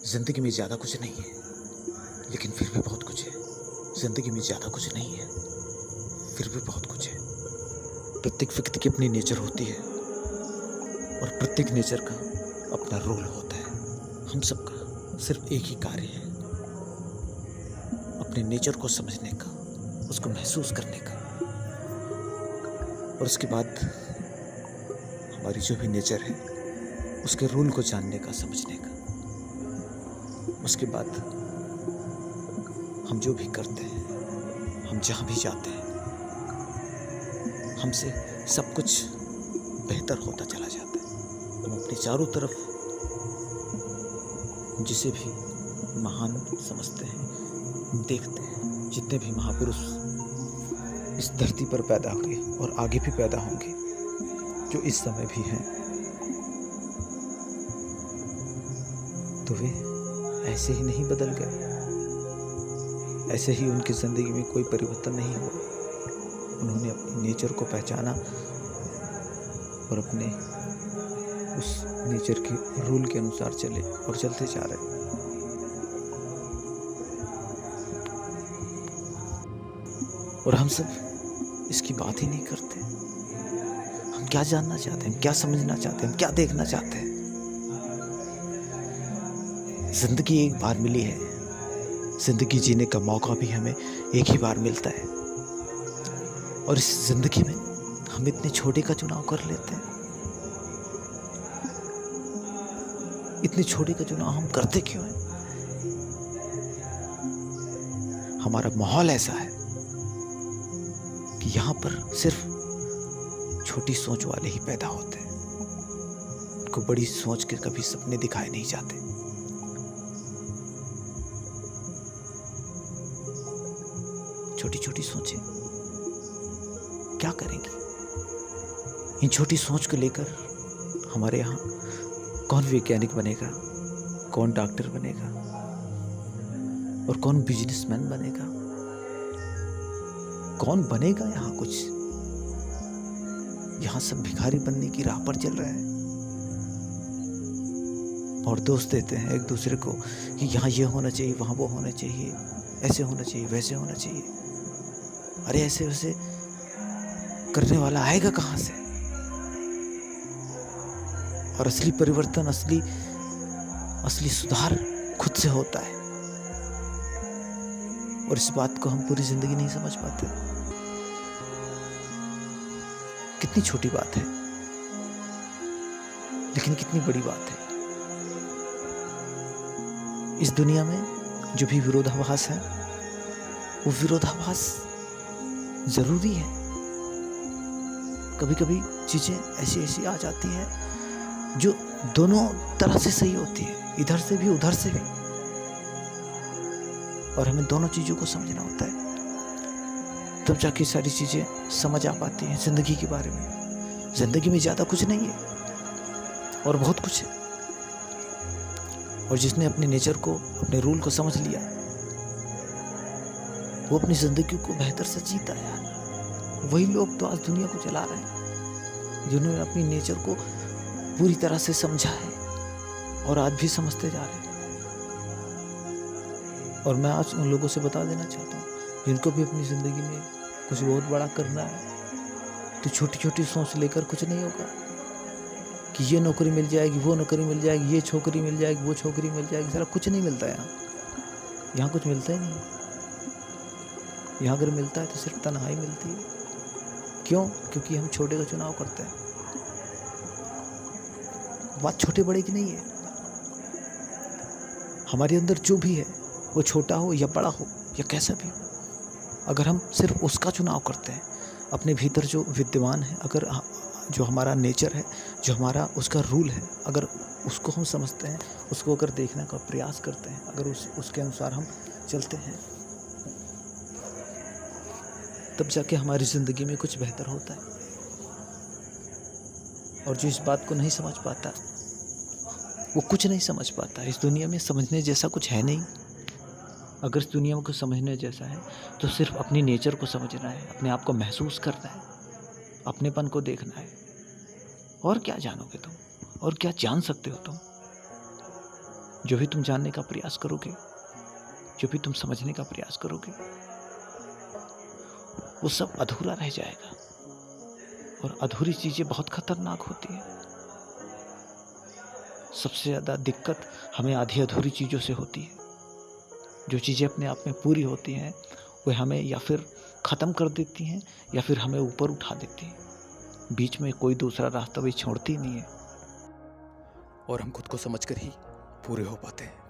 जिंदगी में ज़्यादा कुछ नहीं है, लेकिन फिर भी बहुत कुछ है। जिंदगी में ज़्यादा कुछ नहीं है, फिर भी बहुत कुछ है। प्रत्येक व्यक्ति की अपनी नेचर होती है और प्रत्येक नेचर का अपना रोल होता है। हम सबका सिर्फ एक ही कार्य है, अपने नेचर को समझने का, उसको महसूस करने का, और उसके बाद हमारी जो भी नेचर है उसके रूल को जानने का, समझने का। उसके बाद हम जो भी करते हैं, हम जहाँ भी जाते हैं, हमसे सब कुछ बेहतर होता चला जाता है। हम अपने चारों तरफ जिसे भी महान समझते हैं, देखते हैं, जितने भी महापुरुष इस धरती पर पैदा हुए और आगे भी पैदा होंगे, जो इस समय भी हैं, तो वे ऐसे ही नहीं बदल गए। ऐसे ही उनकी ज़िंदगी में कोई परिवर्तन नहीं हुआ। उन्होंने अपने नेचर को पहचाना और अपने उस नेचर के रूल के अनुसार चले और चलते जा रहे। और हम सब इसकी बात ही नहीं करते। हम क्या जानना चाहते हैं, क्या समझना चाहते हैं, क्या देखना चाहते हैं। जिंदगी एक बार मिली है, जिंदगी जीने का मौका भी हमें एक ही बार मिलता है, और इस जिंदगी में हम इतने छोटे का चुनाव कर लेते हैं। इतने छोटे का चुनाव हम करते क्यों हैं? हमारा माहौल ऐसा है कि यहाँ पर सिर्फ छोटी सोच वाले ही पैदा होते हैं। उनको बड़ी सोच के कभी सपने दिखाए नहीं जाते। छोटी छोटी सोचें क्या करेंगी? इन छोटी सोच को लेकर हमारे यहाँ कौन वैज्ञानिक बनेगा, कौन डॉक्टर बनेगा और कौन बिजनेसमैन बनेगा, कौन बनेगा यहाँ कुछ? यहाँ सब भिखारी बनने की राह पर चल रहे हैं और दोष देते हैं एक दूसरे को कि यहाँ ये होना चाहिए, वहाँ वो होना चाहिए, ऐसे होना चाहिए, वैसे होना चाहिए। अरे ऐसे वैसे करने वाला आएगा कहाँ से? और असली परिवर्तन, असली सुधार खुद से होता है, और इस बात को हम पूरी जिंदगी नहीं समझ पाते। कितनी छोटी बात है, लेकिन कितनी बड़ी बात है। इस दुनिया में जो भी विरोधाभास है, वो विरोधाभास जरूरी है। कभी कभी चीजें ऐसी आ जाती हैं जो दोनों तरह से सही होती है, इधर से भी उधर से भी, और हमें दोनों चीजों को समझना होता है। तब जाके सारी चीजें समझ आ पाती हैं जिंदगी के बारे में। जिंदगी में ज्यादा कुछ नहीं है और बहुत कुछ है, और जिसने अपने नेचर को, अपने रूल को समझ लिया, वो अपनी जिंदगी को बेहतर से जीता है। वही लोग तो आज दुनिया को चला रहे हैं, जिन्होंने अपनी नेचर को पूरी तरह से समझा है और आज भी समझते जा रहे हैं। और मैं आज उन लोगों से बता देना चाहता हूँ, जिनको भी अपनी ज़िंदगी में कुछ बहुत बड़ा करना है, तो छोटी छोटी सोच लेकर कुछ नहीं होगा कि ये नौकरी मिल जाएगी, वो नौकरी मिल जाएगी, ये छोकरी मिल जाएगी, वो छोकरी मिल जाएगी। सारा कुछ नहीं मिलता यहाँ कुछ मिलता ही नहीं। यहाँ अगर मिलता है तो सिर्फ तन्हाई मिलती है। क्यों? क्योंकि हम छोटे का चुनाव करते हैं। बात छोटे बड़े की नहीं है। हमारे अंदर जो भी है, वो छोटा हो या बड़ा हो या कैसा भी हो, अगर हम सिर्फ उसका चुनाव करते हैं, अपने भीतर जो विद्यमान है, अगर जो हमारा नेचर है, जो हमारा उसका रूल है, अगर उसको हम समझते हैं, उसको अगर देखने का प्रयास करते हैं, अगर उसके अनुसार हम चलते हैं, तब जाके हमारी ज़िंदगी में कुछ बेहतर होता है। और जो इस बात को नहीं समझ पाता, वो कुछ नहीं समझ पाता। इस दुनिया में समझने जैसा कुछ है नहीं। अगर इस दुनिया को समझने जैसा है तो सिर्फ अपनी नेचर को समझना है, अपने आप को महसूस करना है, अपनेपन को देखना है। और क्या जानोगे तुम? और क्या जान सकते हो तुम? जो भी तुम जानने का प्रयास करोगे, जो भी तुम समझने का प्रयास करोगे, वो सब अधूरा रह जाएगा। और अधूरी चीज़ें बहुत खतरनाक होती हैं। सबसे ज़्यादा दिक्कत हमें आधी अधूरी चीज़ों से होती है। जो चीज़ें अपने आप में पूरी होती हैं, वे हमें या फिर ख़त्म कर देती हैं या फिर हमें ऊपर उठा देती हैं। बीच में कोई दूसरा रास्ता भी छोड़ती नहीं है। और हम खुद को समझकर ही पूरे हो पाते हैं।